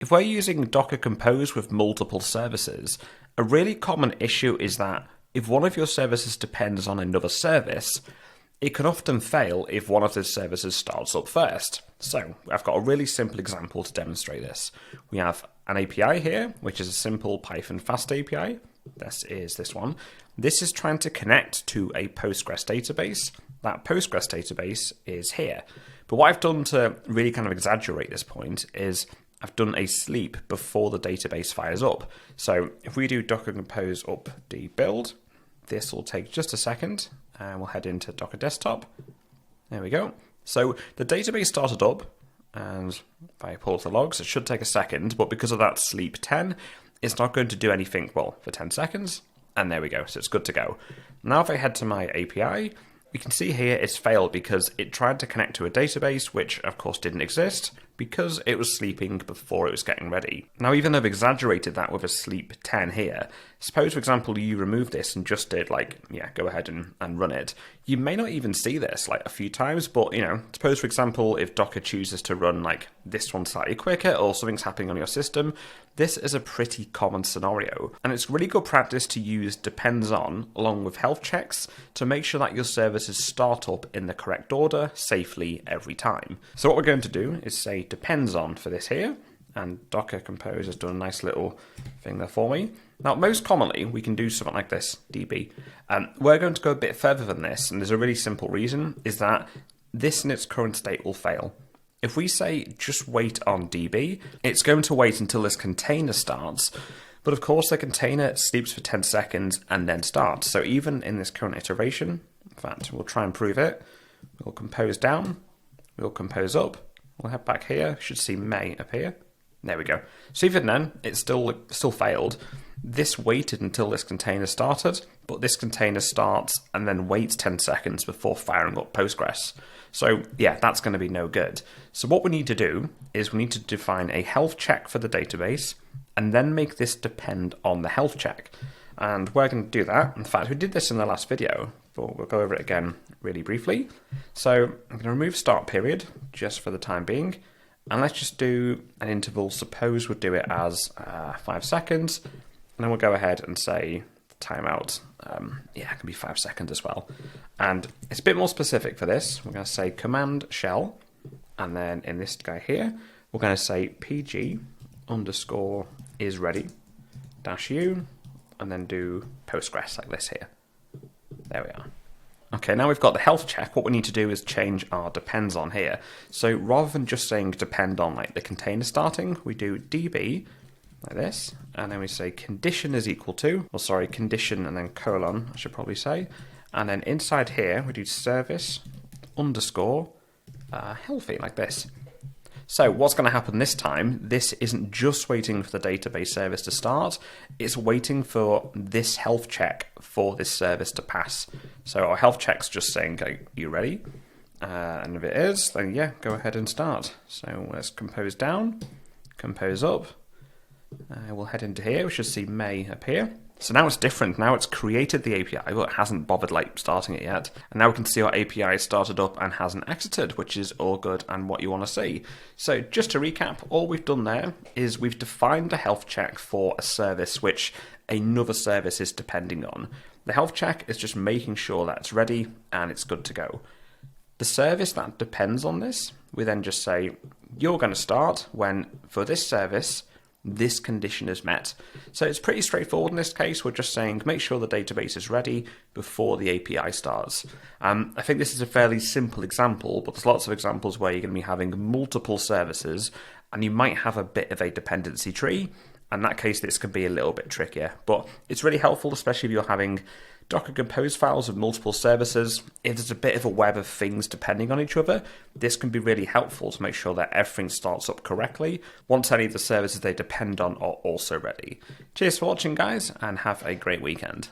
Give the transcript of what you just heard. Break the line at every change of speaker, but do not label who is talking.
If we're using Docker Compose with multiple services, a really common issue is that if one of your services depends on another service, it can often fail if one of those services starts up first. So I've got a really simple example to demonstrate this. We have an API here, which is a simple Python fast API. This is this one. This is trying to connect to a Postgres database. That Postgres database is here. But what I've done to really kind of exaggerate this point is I've done a sleep before the database fires up. So if we do docker compose upd build, this will take just a second, and we'll head into Docker Desktop. There we go. So the database started up, and if I pull up the logs, it should take a second, but because of that sleep 10, it's not going to do anything, well, for 10 seconds, and there we go, so it's good to go. Now if I head to my API, we can see here it's failed because it tried to connect to a database, which of course didn't exist, because it was sleeping before it was getting ready. Now, even though I've exaggerated that with a sleep 10 here, suppose, for example, you remove this and just did go ahead and run it. You may not even see this a few times, but suppose, for example, if Docker chooses to run this one slightly quicker or something's happening on your system, this is a pretty common scenario. And it's really good practice to use depends on along with health checks to make sure that your services start up in the correct order safely every time. So what we're going to do is say depends on for this here, and Docker Compose has done a nice little thing there for me. Now, most commonly, we can do something like this, db. We're going to go a bit further than this, and there's a really simple reason, is that this in its current state will fail. If we say just wait on db, it's going to wait until this container starts, but of course the container sleeps for 10 seconds and then starts. So even in this current iteration, in fact, we'll try and prove it. We'll compose down, we'll compose up, we'll head back here, should see may appear. There we go. So even then, it still failed. This waited until this container started, but this container starts and then waits 10 seconds before firing up Postgres. So yeah, that's going to be no good. So what we need to do is we need to define a health check for the database and then make this depend on the health check. And we're going to do that. In fact, we did this in the last video, but we'll go over it again really briefly. So I'm going to remove start period just for the time being. And let's just do an interval. Suppose we'll do it as 5 seconds. And then we'll go ahead and say timeout. It can be 5 seconds as well. And it's a bit more specific for this. We're going to say command shell. And then in this guy here, we're going to say pg underscore is ready dash u. And then do Postgres like this here. There we are. Okay, now we've got the health check. What we need to do is change our depends on here. So rather than just saying depend on the container starting, we do db like this, and then we say condition is equal to, condition and then colon, I should probably say. And then inside here, we do service underscore healthy like this. So what's going to happen this time, this isn't just waiting for the database service to start, it's waiting for this health check for this service to pass. So our health check's just saying, are you ready? And if it is, then yeah, go ahead and start. So let's compose down, compose up. We'll head into here, we should see may appear. So now it's different. Now it's created the API, but it hasn't bothered starting it yet. And now we can see our API started up and hasn't exited, which is all good and what you want to see. So just to recap, all we've done there is we've defined a health check for a service which another service is depending on. The health check is just making sure that it's ready and it's good to go. The service that depends on this, we then just say, you're going to start when, for this service, this condition is met. So it's pretty straightforward in this case. We're just saying make sure the database is ready before the API starts. I think this is a fairly simple example, but there's lots of examples where you're going to be having multiple services and you might have a bit of a dependency tree. In that case, this can be a little bit trickier, but it's really helpful, especially if you're having Docker Compose files with multiple services. If there's a bit of a web of things depending on each other, this can be really helpful to make sure that everything starts up correctly once any of the services they depend on are also ready. Cheers for watching, guys, and have a great weekend.